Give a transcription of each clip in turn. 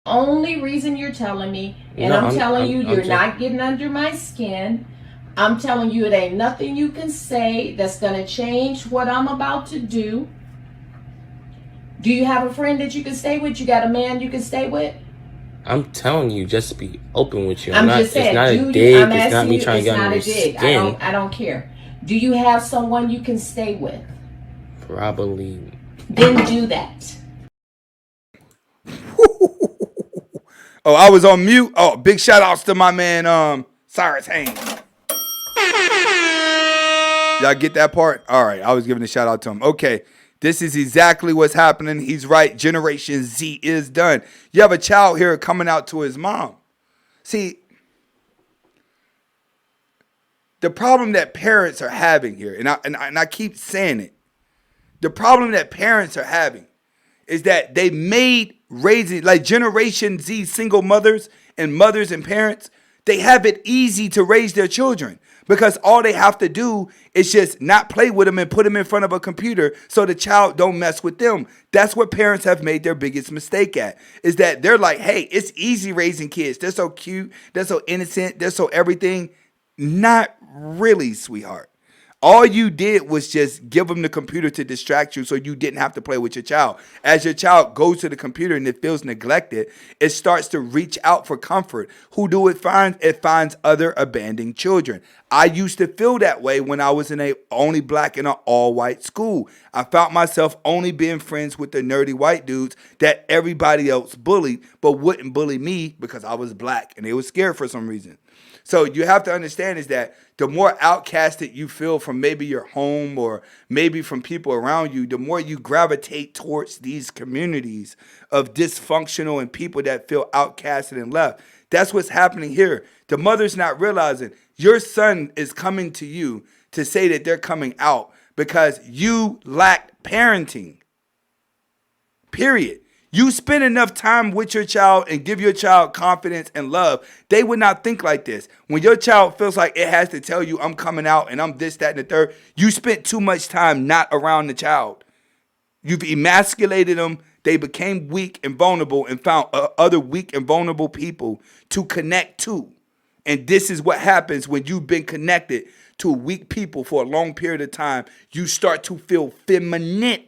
Only reason you're telling me, and No, I'm telling you, I'm you're just. not getting under my skin. I'm telling you, it ain't nothing you can say that's gonna change what I'm about to do. Do you have a friend that you can stay with? You got a man you can stay with? I'm telling you, just to be open with you. I'm I'm not. just It's saying, not a do you? I'm dig. It's not asking me you. trying to It's get under not your a dig. I don't. skin. I don't care. Do you have someone you can stay with? Probably. Then do that. Oh, I was on mute. Oh, big shout outs to my man Cyrus Haynes. Y'all get that part? All right, I was giving a shout out to him. Okay, this is exactly what's happening. He's right. Generation Z is done. You have a child here coming out to his mom. See, the problem that parents are having here, and I keep saying it, the problem that parents are having is that they made raising like Generation Z single mothers and parents, they have it easy to raise their children because all they have to do is just not play with them and put them in front of a computer so the child don't mess with them. That's what parents have made their biggest mistake at, is that they're like, hey, it's easy raising kids. They're so cute, they're so innocent, they're so everything. Not really, sweetheart. All you did was just give them the computer to distract you so you didn't have to play with your child. As your child goes to the computer and it feels neglected, it starts to reach out for comfort. Who do it find? It finds other abandoned children. I used to feel that way when I was in a only black in an all white school. I found myself only being friends with the nerdy white dudes that everybody else bullied, but wouldn't bully me because I was black and they were scared for some reason. So you have to understand is that the more outcasted you feel from maybe your home or maybe from people around you, the more you gravitate towards these communities of dysfunctional and people that feel outcasted and left. That's what's happening here. The mother's not realizing your son is coming to you to say that they're coming out because you lacked parenting. Period. You spend enough time with your child and give your child confidence and love, they would not think like this. When your child feels like it has to tell you, I'm coming out and I'm this, that, and the third, you spent too much time not around the child. You've emasculated them. They became weak and vulnerable and found other weak and vulnerable people to connect to. And this is what happens when you've been connected to weak people for a long period of time. You start to feel feminine.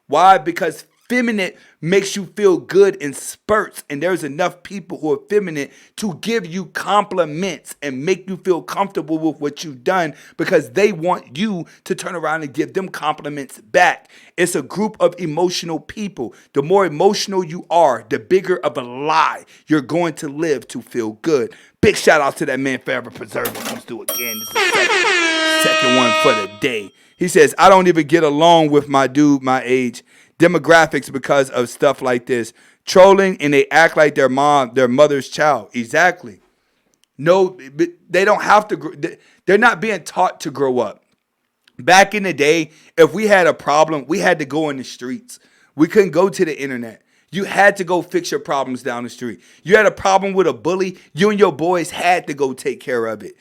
Why? Because feminine makes you feel good in spurts, and there's enough people who are feminine to give you compliments and make you feel comfortable with what you've done because they want you to turn around and give them compliments back. It's a group of emotional people. The more emotional you are, the bigger of a lie you're going to live to feel good. Big shout out to that man Forever Preserver. Comes through again. This is second one for the day. He says, I don't even get along with my dude my age. Demographics because of stuff like this. Trolling and they act like their mother's child. Exactly. No, they don't have to. They're not being taught to grow up. Back in the day, if we had a problem, we had to go in the streets. We couldn't go to the internet. You had to go fix your problems down the street. You had a problem with a bully, you and your boys had to go take care of it.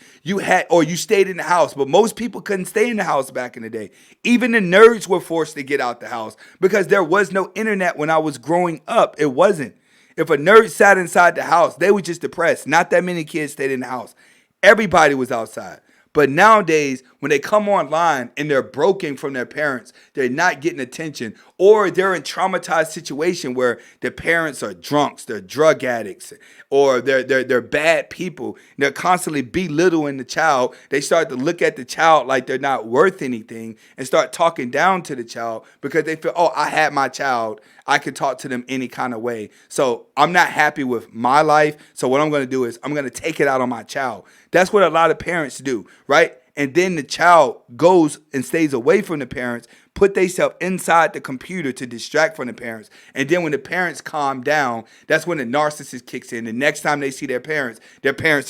Or you stayed in the house, but most people couldn't stay in the house back in the day. Even the nerds were forced to get out the house because there was no internet when I was growing up. It wasn't. If a nerd sat inside the house, they were just depressed. Not that many kids stayed in the house. Everybody was outside. But nowadays, when they come online and they're broken from their parents, they're not getting attention, or they're in traumatized situation where the parents are drunks, they're drug addicts, or they're bad people. They're constantly belittling the child. They start to look at the child like they're not worth anything and start talking down to the child because they feel, oh, I had my child. I can talk to them any kind of way. So I'm not happy with my life. So what I'm going to do is I'm going to take it out on my child. That's what a lot of parents do, right? And then the child goes and stays away from the parents, put themselves inside the computer to distract from the parents. And then when the parents calm down, that's when the narcissist kicks in. The next time they see their parents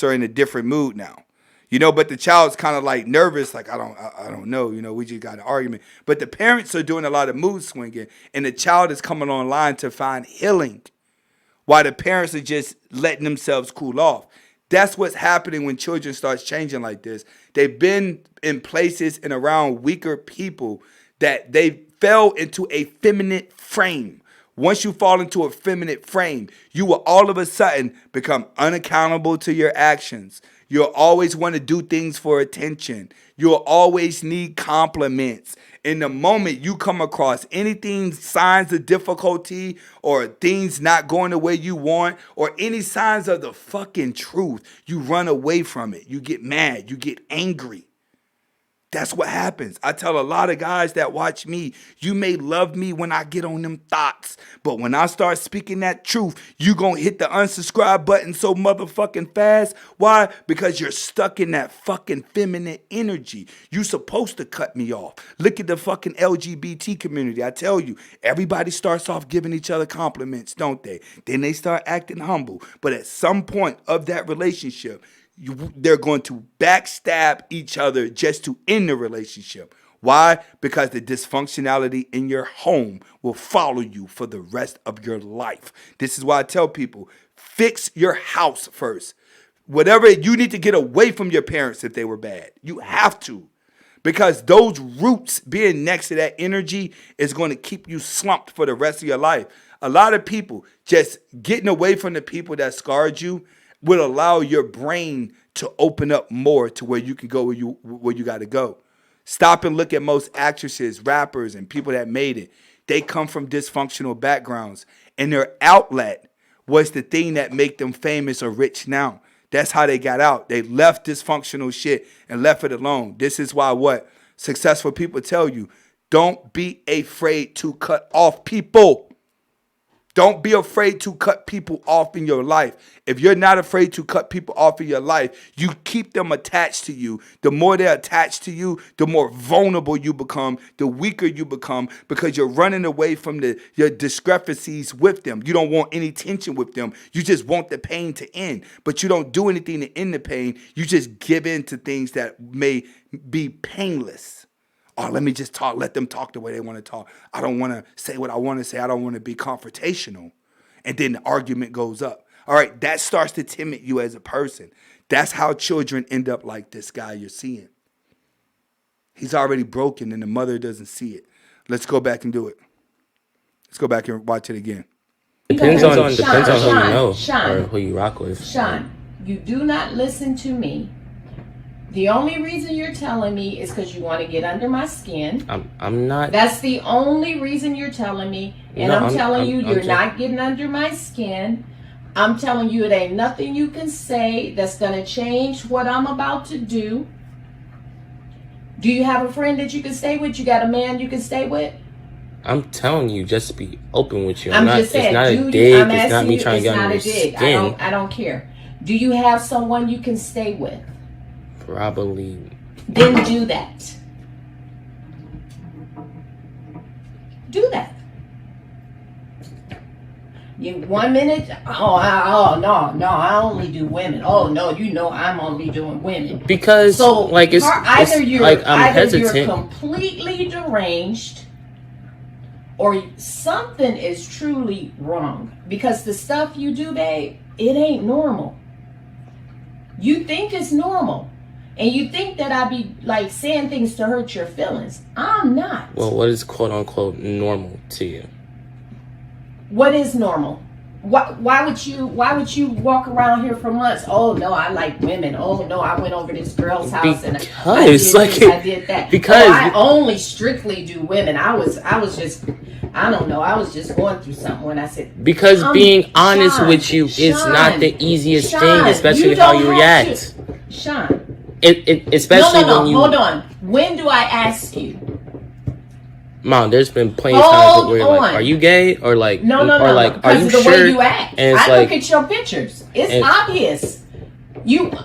are in a different mood now. But the child's kind of like nervous, like I don't know, we just got an argument. But the parents are doing a lot of mood swinging, and the child is coming online to find healing, while the parents are just letting themselves cool off. That's what's happening when children starts changing like this. They've been in places and around weaker people that they fell into a feminine frame. Once you fall into a feminine frame, you will all of a sudden become unaccountable to your actions. You'll always want to do things for attention. You'll always need compliments. In the moment you come across anything, signs of difficulty or things not going the way you want or any signs of the fucking truth, you run away from it. You get mad. You get angry. That's what happens. I tell a lot of guys that watch me, you may love me when I get on them thoughts, but when I start speaking that truth, you gonna hit the unsubscribe button so motherfucking fast. Why? Because you're stuck in that fucking feminine energy. You supposed to cut me off. Look at the fucking LGBT community. I tell you, everybody starts off giving each other compliments, don't they? Then they start acting humble. But at some point of that relationship, they're going to backstab each other just to end the relationship. Why? Because the dysfunctionality in your home will follow you for the rest of your life. This is why I tell people, fix your house first. Whatever, you need to get away from your parents if they were bad. You have to. Because those roots being next to that energy is going to keep you slumped for the rest of your life. A lot of people just getting away from the people that scarred you will allow your brain to open up more to where you can go where you got to go. Stop and look at most actresses, rappers, and people that made it. They come from dysfunctional backgrounds, and their outlet was the thing that made them famous or rich now. That's how they got out. They left dysfunctional shit and left it alone. This is why what successful people tell you, don't be afraid to cut off people. Don't be afraid to cut people off in your life. If you're not afraid to cut people off in your life, you keep them attached to you. The more they're attached to you, the more vulnerable you become, the weaker you become because you're running away from your discrepancies with them. You don't want any tension with them. You just want the pain to end, but you don't do anything to end the pain. You just give in to things that may be painless. Oh, let me just talk. Let them talk the way they want to talk. I don't want to say what I want to say. I don't want to be confrontational. And then the argument goes up. All right, that starts to timid you as a person. That's how children end up like this guy you're seeing. He's already broken and the mother doesn't see it. Let's go back and do it. Let's go back and watch it again. Depends on who you know Sean, or who you rock with. Sean, you do not listen to me. The only reason you're telling me is because you want to get under my skin. I'm not. That's the only reason you're telling me. And no, I'm telling you, you're not getting under my skin. I'm telling you, it ain't nothing you can say that's going to change what I'm about to do. Do you have a friend that you can stay with? You got a man you can stay with? I'm telling you, just be open with you. I'm just saying, it's not a dig. It's not me trying to get under your skin. I don't care. Do you have someone you can stay with? Probably. Then do that. Do that. You 1 minute. Oh no, I only do women. Oh no, you know I'm only doing women. Because so like either you're hesitant. Completely deranged, or something is truly wrong. Because the stuff you do, babe, it ain't normal. You think it's normal. And you think that I be like saying things to hurt your feelings. I'm not. Well, what is quote unquote normal to you? What is normal? Why would you walk around here for months? Oh no, I like women. Oh no, I went over this girl's house and I did that. Because I only strictly do women. I was just, I don't know. I was just going through something when I said. Because being honest with you is not the easiest thing, especially how you react. Sean. Especially when you. Hold on. When do I ask you? Mom, there's been plenty of times where you're like, are you gay? Or like, no. Like, are you the sure? Way you act. And I look at your pictures. It's obvious.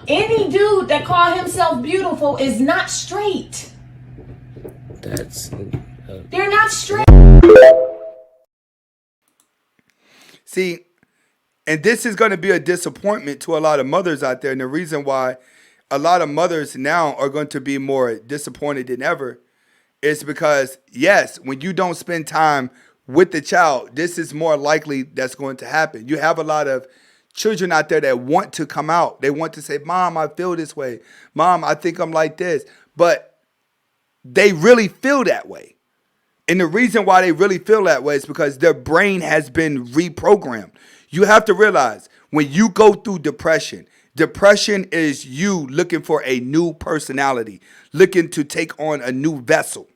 Any dude that call himself beautiful is not straight. They're not straight. See, and this is going to be a disappointment to a lot of mothers out there. And the reason why a lot of mothers now are going to be more disappointed than ever is because, yes, when you don't spend time with the child, this is more likely that's going to happen. You have a lot of children out there that want to come out. They want to say, Mom, I feel this way. Mom, I think I'm like this. But they really feel that way. And the reason why they really feel that way is because their brain has been reprogrammed. You have to realize when you go through depression, depression is you looking for a new personality, looking to take on a new vessel.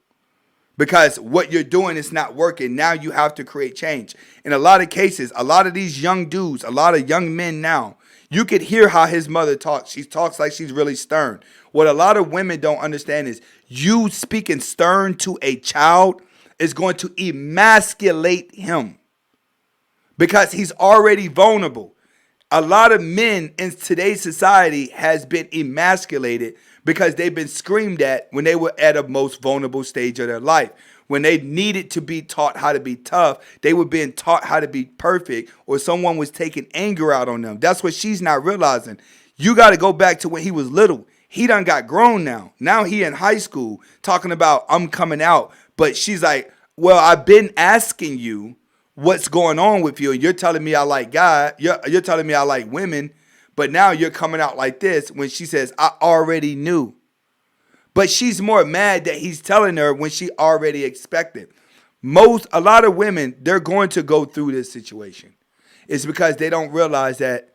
Because what you're doing is not working. Now you have to create change. In a lot of cases, a lot of these young dudes, a lot of young men now, you could hear how his mother talks. She talks like she's really stern. What a lot of women don't understand is you speaking stern to a child is going to emasculate him because he's already vulnerable. A lot of men in today's society has been emasculated because they've been screamed at when they were at a most vulnerable stage of their life. When they needed to be taught how to be tough, they were being taught how to be perfect, or someone was taking anger out on them. That's what she's not realizing. You got to go back to when he was little. He done got grown now. Now he in high school talking about I'm coming out. But she's like, well, I've been asking you what's going on with you. And you're telling me I like God. You're telling me I like women. But now you're coming out like this when she says, I already knew. But she's more mad that he's telling her when she already expected. A lot of women, they're going to go through this situation. It's because they don't realize that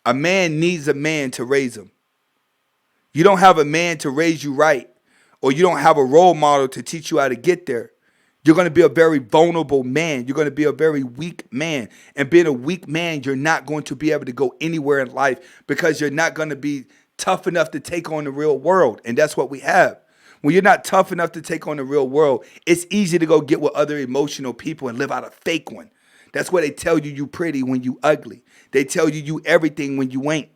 a man needs a man to raise him. You don't have a man to raise you right, or you don't have a role model to teach you how to get there. You're going to be a very vulnerable man. You're going to be a very weak man. And being a weak man, you're not going to be able to go anywhere in life because you're not going to be tough enough to take on the real world. And that's what we have. When you're not tough enough to take on the real world, it's easy to go get with other emotional people and live out a fake one. That's why they tell you pretty when you ugly. They tell you everything when you ain't.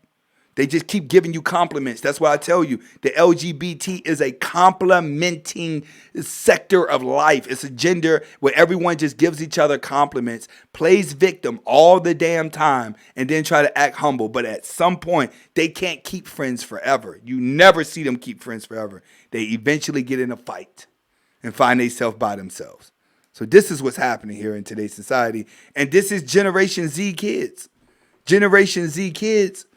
They just keep giving you compliments. That's why I tell you the LGBT is a complimenting sector of life. It's a gender where everyone just gives each other compliments, plays victim all the damn time, and then try to act humble. But at some point, they can't keep friends forever. You never see them keep friends forever. They eventually get in a fight and find themselves by themselves. So this is what's happening here in today's society. And this is Generation Z kids. Generation Z kids.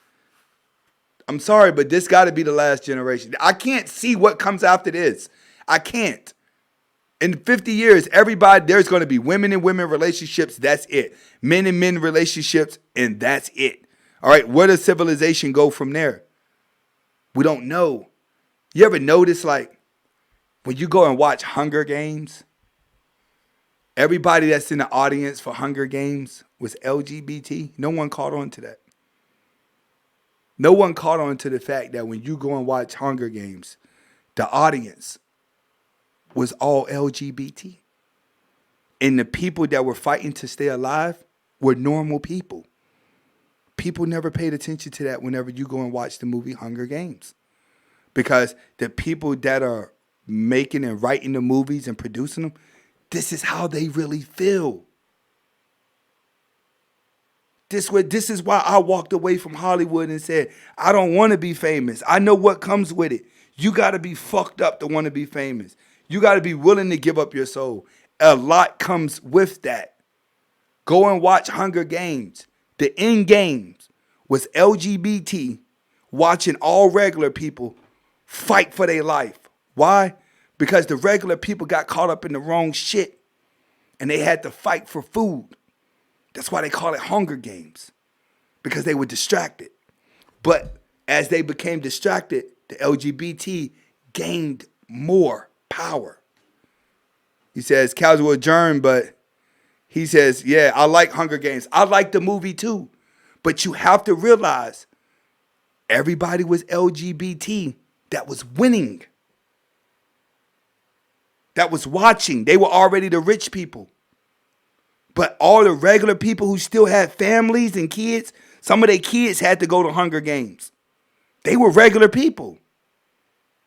I'm sorry, but this got to be the last generation. I can't see what comes after this. I can't. In 50 years, there's going to be women and women relationships. That's it. Men and men relationships, and that's it. All right, where does civilization go from there? We don't know. You ever notice, like, when you go and watch Hunger Games, everybody that's in the audience for Hunger Games was LGBT? No one caught on to that. No one caught on to the fact that when you go and watch Hunger Games, the audience was all LGBT. And the people that were fighting to stay alive were normal people. People never paid attention to that whenever you go and watch the movie Hunger Games. Because the people that are making and writing the movies and producing them, this is how they really feel. This is why I walked away from Hollywood and said, I don't want to be famous. I know what comes with it. You got to be fucked up to want to be famous. You got to be willing to give up your soul. A lot comes with that. Go and watch Hunger Games. The end games was LGBT watching all regular people fight for their life. Why? Because the regular people got caught up in the wrong shit and they had to fight for food. That's why they call it Hunger Games, because they were distracted. But as they became distracted, the LGBT gained more power. He says, cows will adjourn, but he says, yeah, I like Hunger Games. I like the movie too. But you have to realize everybody was LGBT that was winning, that was watching. They were already the rich people. But all the regular people who still had families and kids, some of their kids had to go to Hunger Games. They were regular people.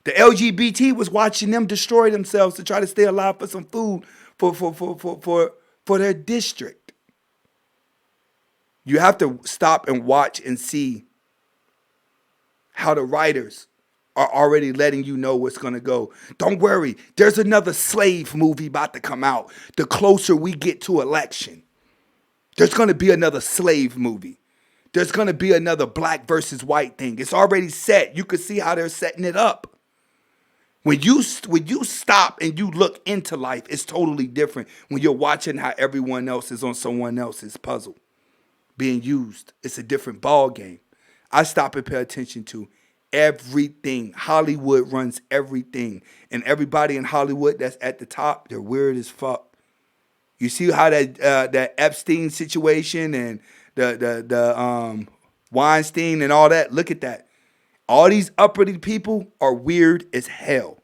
The LGBT was watching them destroy themselves to try to stay alive for some food for their district. You have to stop and watch and see how the writers are already letting you know what's going to go. Don't worry. There's another slave movie about to come out. The closer we get to election, there's going to be another slave movie. There's going to be another black versus white thing. It's already set. You can see how they're setting it up. When you stop and you look into life, it's totally different when you're watching how everyone else is on someone else's puzzle being used. It's a different ball game. I stop and pay attention to everything. Hollywood runs everything, and everybody in Hollywood that's at the top, they're weird as fuck. You see how that Epstein situation and the Weinstein and all that. Look at that. All these uppity people are weird as hell.